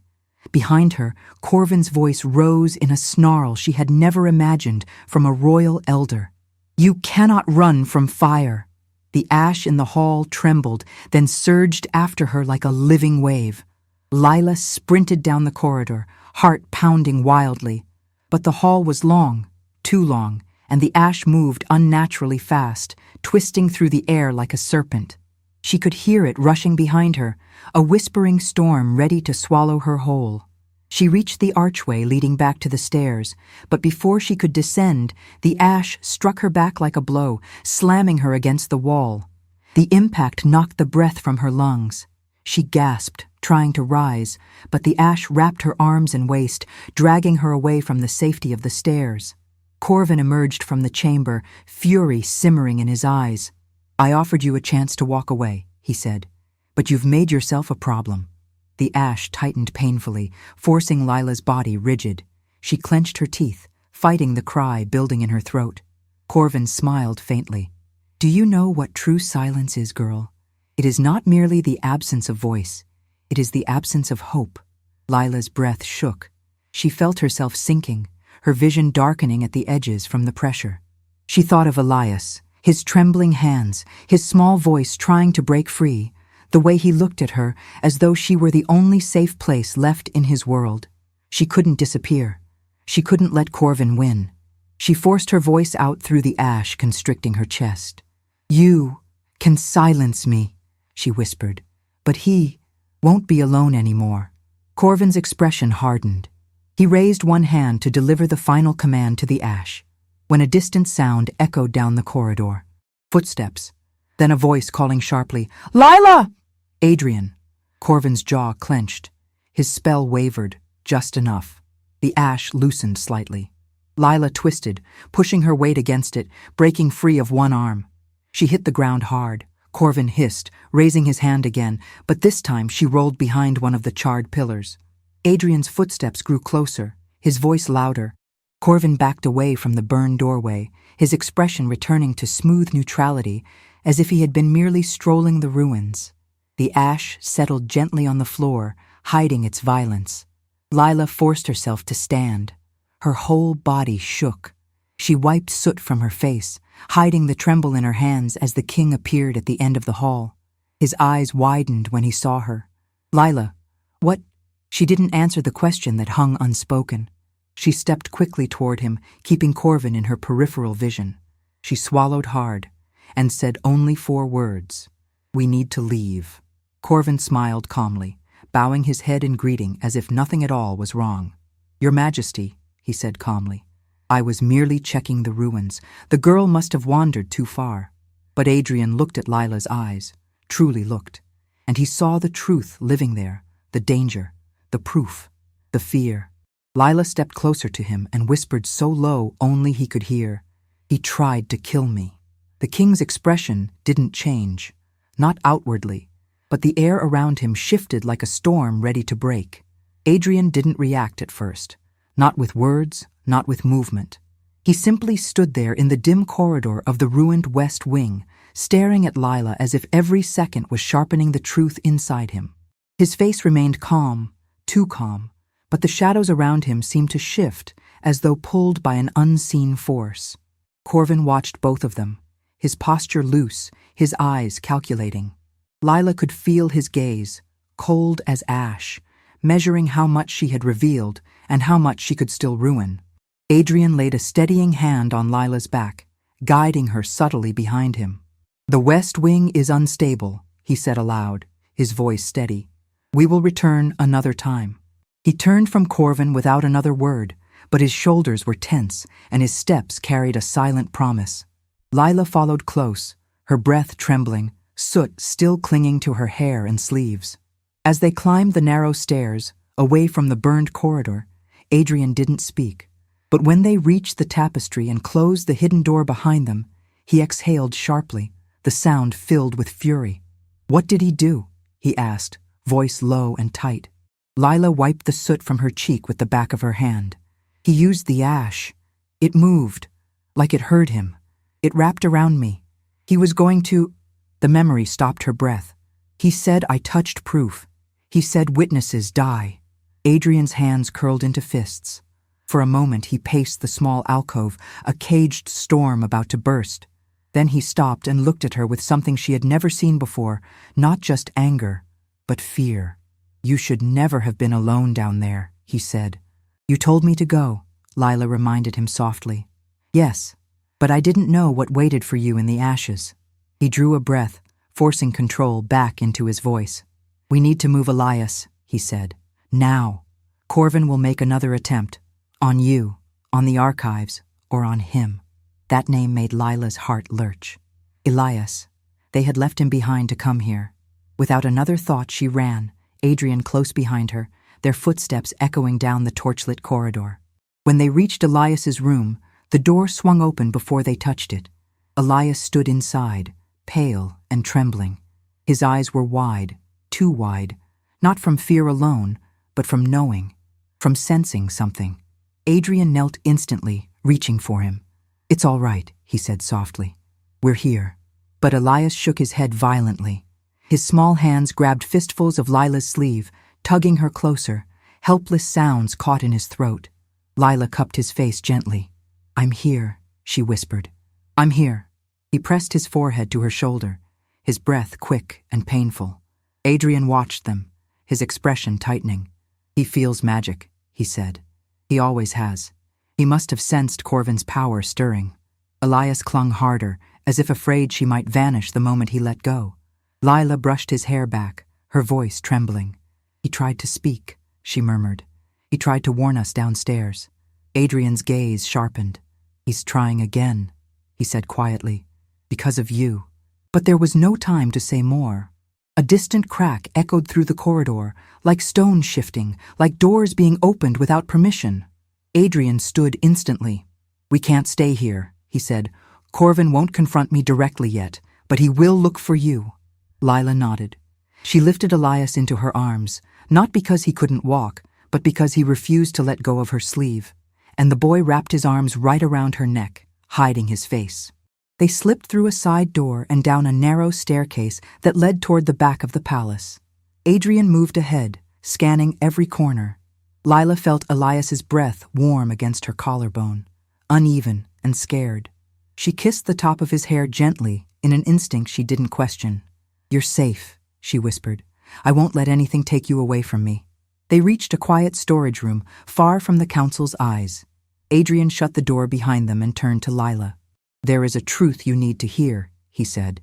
Behind her, Corvin's voice rose in a snarl she had never imagined from a royal elder. You cannot run from fire. The ash in the hall trembled, then surged after her like a living wave. Lila sprinted down the corridor, heart pounding wildly. But the hall was long, too long, and the ash moved unnaturally fast, twisting through the air like a serpent. She could hear it rushing behind her, a whispering storm ready to swallow her whole. She reached the archway leading back to the stairs, but before she could descend, the ash struck her back like a blow, slamming her against the wall. The impact knocked the breath from her lungs. She gasped, trying to rise, but the ash wrapped her arms and waist, dragging her away from the safety of the stairs. Corvin emerged from the chamber, fury simmering in his eyes. I offered you a chance to walk away, he said, but you've made yourself a problem. The ash tightened painfully, forcing Lila's body rigid. She clenched her teeth, fighting the cry building in her throat. Corvin smiled faintly. Do you know what true silence is, girl? It is not merely the absence of voice. It is the absence of hope. Lila's breath shook. She felt herself sinking, her vision darkening at the edges from the pressure. She thought of Elias, his trembling hands, his small voice trying to break free, the way he looked at her as though she were the only safe place left in his world. She couldn't disappear. She couldn't let Corvin win. She forced her voice out through the ash constricting her chest. You can silence me, she whispered, but he won't be alone anymore. Corvin's expression hardened. He raised one hand to deliver the final command to the ash, when a distant sound echoed down the corridor. Footsteps, then a voice calling sharply, Lila! Adrian. Corvin's jaw clenched. His spell wavered, just enough. The ash loosened slightly. Lila twisted, pushing her weight against it, breaking free of one arm. She hit the ground hard. Corvin hissed, raising his hand again, but this time she rolled behind one of the charred pillars. Adrian's footsteps grew closer, his voice louder. Corvin backed away from the burned doorway, his expression returning to smooth neutrality, as if he had been merely strolling the ruins. The ash settled gently on the floor, hiding its violence. Lila forced herself to stand. Her whole body shook. She wiped soot from her face, hiding the tremble in her hands as the king appeared at the end of the hall. His eyes widened when he saw her. "Lila, what?" She didn't answer the question that hung unspoken. She stepped quickly toward him, keeping Corvin in her peripheral vision. She swallowed hard and said only 4 words. "We need to leave." Corvin smiled calmly, bowing his head in greeting as if nothing at all was wrong. "Your Majesty," he said calmly. "I was merely checking the ruins. The girl must have wandered too far." But Adrian looked at Lila's eyes, truly looked, and he saw the truth living there, the danger, the proof, the fear. Lila stepped closer to him and whispered so low only he could hear, "He tried to kill me." The king's expression didn't change, not outwardly, but the air around him shifted like a storm ready to break. Adrian didn't react at first, not with words, not with movement. He simply stood there in the dim corridor of the ruined West Wing, staring at Lila as if every second was sharpening the truth inside him. His face remained calm, too calm, but the shadows around him seemed to shift as though pulled by an unseen force. Corvin watched both of them, his posture loose, his eyes calculating. Lila could feel his gaze, cold as ash, measuring how much she had revealed and how much she could still ruin. Adrian laid a steadying hand on Lila's back, guiding her subtly behind him. "The West Wing is unstable," he said aloud, his voice steady. "We will return another time." He turned from Corvin without another word, but his shoulders were tense and his steps carried a silent promise. Lila followed close, her breath trembling, soot still clinging to her hair and sleeves. As they climbed the narrow stairs, away from the burned corridor, Adrian didn't speak. But when they reached the tapestry and closed the hidden door behind them, he exhaled sharply, the sound filled with fury. "What did he do?" he asked, voice low and tight. Lila wiped the soot from her cheek with the back of her hand. "He used the ash. It moved, like it heard him. It wrapped around me. He was going to—" The memory stopped her breath. "He said I touched proof. He said witnesses die." Adrian's hands curled into fists. For a moment he paced the small alcove, a caged storm about to burst. Then he stopped and looked at her with something she had never seen before, not just anger, but fear. "You should never have been alone down there," he said. "You told me to go," Lila reminded him softly. "Yes, but I didn't know what waited for you in the ashes." He drew a breath, forcing control back into his voice. "We need to move Elias," he said. "Now. Corvin will make another attempt. On you, on the archives, or on him." That name made Lila's heart lurch. Elias. They had left him behind to come here. Without another thought, she ran, Adrian close behind her, their footsteps echoing down the torchlit corridor. When they reached Elias's room, the door swung open before they touched it. Elias stood inside, pale and trembling. His eyes were wide, too wide, not from fear alone, but from knowing, from sensing something. Adrian knelt instantly, reaching for him. "It's all right," he said softly. "We're here." But Elias shook his head violently. His small hands grabbed fistfuls of Lila's sleeve, tugging her closer, helpless sounds caught in his throat. Lila cupped his face gently. "I'm here," she whispered. "I'm here." He pressed his forehead to her shoulder, his breath quick and painful. Adrian watched them, his expression tightening. "He feels magic," he said. "He always has." He must have sensed Corvin's power stirring. Elias clung harder, as if afraid she might vanish the moment he let go. Lila brushed his hair back, her voice trembling. "He tried to speak," she murmured. "He tried to warn us downstairs." Adrian's gaze sharpened. "He's trying again," he said quietly. "Because of you." But there was no time to say more. A distant crack echoed through the corridor, like stones shifting, like doors being opened without permission. Adrian stood instantly. "We can't stay here," he said. "Corvin won't confront me directly yet, but he will look for you." Lila nodded. She lifted Elias into her arms, not because he couldn't walk, but because he refused to let go of her sleeve. and the boy wrapped his arms right around her neck, hiding his face. They slipped through a side door and down a narrow staircase that led toward the back of the palace. Adrian moved ahead, scanning every corner. Lila felt Elias's breath warm against her collarbone, uneven and scared. She kissed the top of his hair gently in an instinct she didn't question. "You're safe," she whispered. "I won't let anything take you away from me." They reached a quiet storage room, far from the council's eyes. Adrian shut the door behind them and turned to Lila. "There is a truth you need to hear," he said,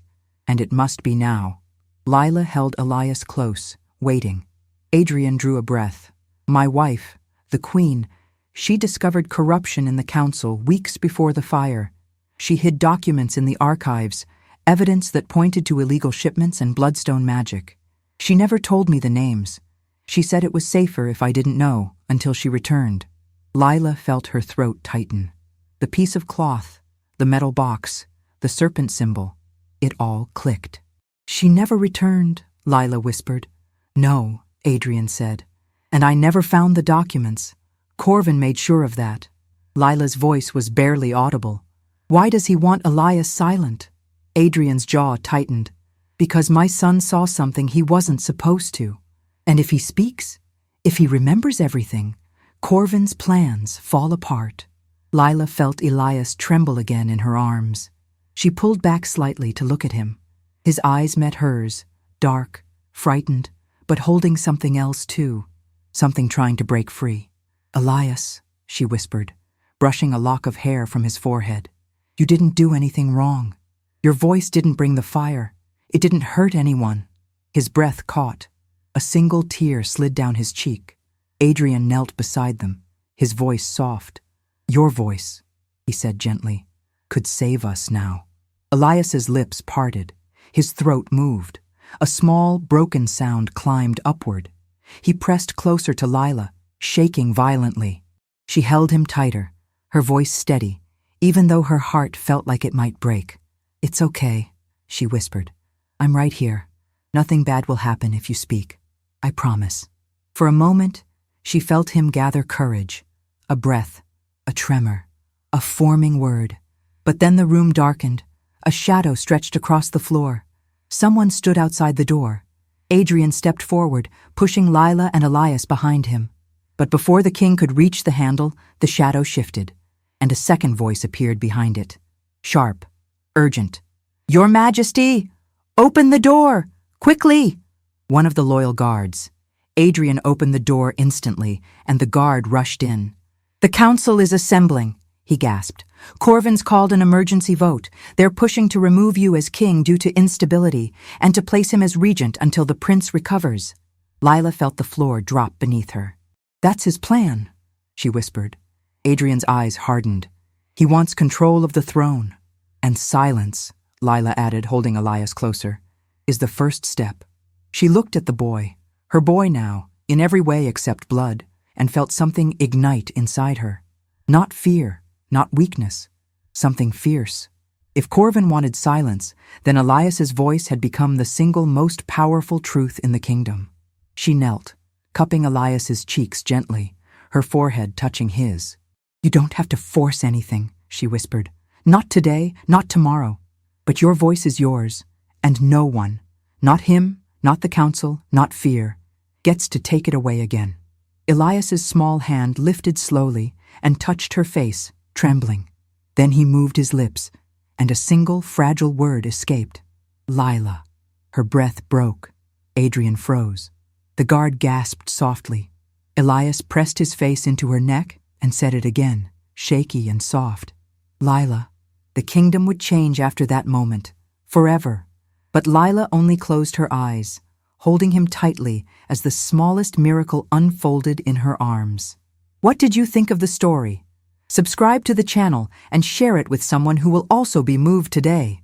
"and it must be now." Lila held Elias close, waiting. Adrian drew a breath. "My wife, the queen, she discovered corruption in the council weeks before the fire. She hid documents in the archives, evidence that pointed to illegal shipments and bloodstone magic. She never told me the names. She said it was safer if I didn't know until she returned." Lila felt her throat tighten. The piece of cloth, the metal box, the serpent symbol, it all clicked. "She never returned," Lila whispered. "No," Adrian said. "And I never found the documents. Corvin made sure of that." Lila's voice was barely audible. "Why does he want Elias silent?" Adrian's jaw tightened. "Because my son saw something he wasn't supposed to. And if he speaks, if he remembers everything, Corvin's plans fall apart." Lila felt Elias tremble again in her arms. She pulled back slightly to look at him. His eyes met hers, dark, frightened, but holding something else too, something trying to break free. "Elias," she whispered, brushing a lock of hair from his forehead. "You didn't do anything wrong. Your voice didn't bring the fire. It didn't hurt anyone." His breath caught. A single tear slid down his cheek. Adrian knelt beside them, his voice soft. "Your voice," he said gently, "could save us now." Elias's lips parted. His throat moved. A small, broken sound climbed upward. He pressed closer to Lila, shaking violently. She held him tighter, her voice steady, even though her heart felt like it might break. "It's okay," she whispered. "I'm right here. Nothing bad will happen if you speak. I promise." For a moment, she felt him gather courage, a breath, a tremor, a forming word. But then the room darkened. A shadow stretched across the floor. Someone stood outside the door. Adrian stepped forward, pushing Lila and Elias behind him. But before the king could reach the handle, the shadow shifted, and a second voice appeared behind it. Sharp, urgent. "Your Majesty! Open the door! Quickly!" One of the loyal guards. Adrian opened the door instantly, and the guard rushed in. "The council is assembling," he gasped. "Corvin's called an emergency vote. They're pushing to remove you as king due to instability, and to place him as regent until the prince recovers." Lila felt the floor drop beneath her. "That's his plan," she whispered. Adrian's eyes hardened. "He wants control of the throne. And silence," Lila added, holding Elias closer, "is the first step." She looked at the boy, her boy now, in every way except blood, and felt something ignite inside her. Not fear, not weakness, something fierce. If Corvin wanted silence, then Elias's voice had become the single most powerful truth in the kingdom. She knelt, cupping Elias's cheeks gently, her forehead touching his. "You don't have to force anything," she whispered. "Not today, not tomorrow. But your voice is yours, and no one, not him, not the council, not fear, gets to take it away again." Elias's small hand lifted slowly and touched her face, trembling. Then he moved his lips, and a single fragile word escaped. "Lila." Her breath broke. Adrian froze. The guard gasped softly. Elias pressed his face into her neck and said it again, shaky and soft. "Lila." The kingdom would change after that moment, forever. But Lila only closed her eyes, holding him tightly as the smallest miracle unfolded in her arms. What did you think of the story? Subscribe to the channel and share it with someone who will also be moved today.